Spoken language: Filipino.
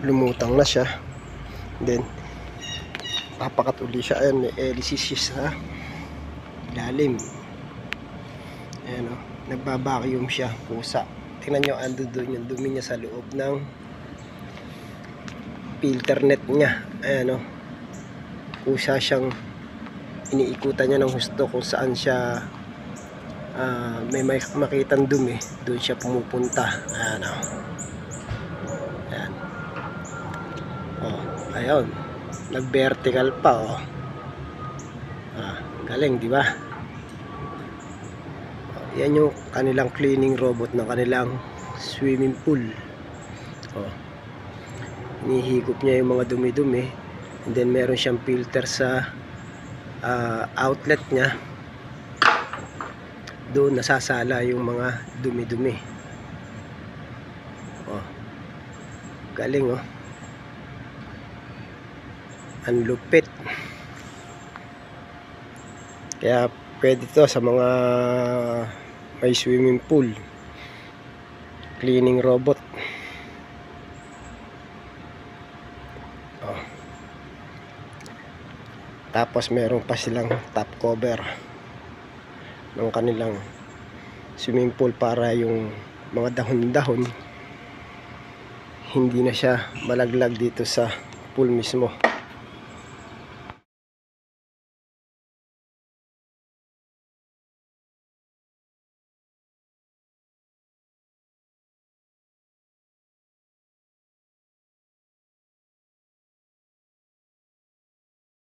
lumutang na siya. Then papakat uli siya. Ayan, may hélices sa ilalim. Ayan o, nagbabacuum siya, pusa. Tingnan nyo, ando doon yung dumi niya sa loob ng filter net niya. Ayan o, pusa siyang iniikutan niya ng husto kung saan siya may makitang dumi, doon siya pumupunta. Ayan o. Ayan. Oh, ayun. Nag-vertical pa oh. Galing, di ba? Oh, yan yung kanilang cleaning robot ng kanilang swimming pool. Oh. Inihigop niya yung mga dumi-dumi. And then meron siyang filter sa outlet niya. Doon nasasala yung mga dumi-dumi. Oh. Galing oh. Ang lupit. Kaya pwede to sa mga may swimming pool. Cleaning robot. Oh. Tapos meron pa silang top cover ng kanilang swimming pool para yung mga dahon-dahon hindi na siya malaglag dito sa pool mismo.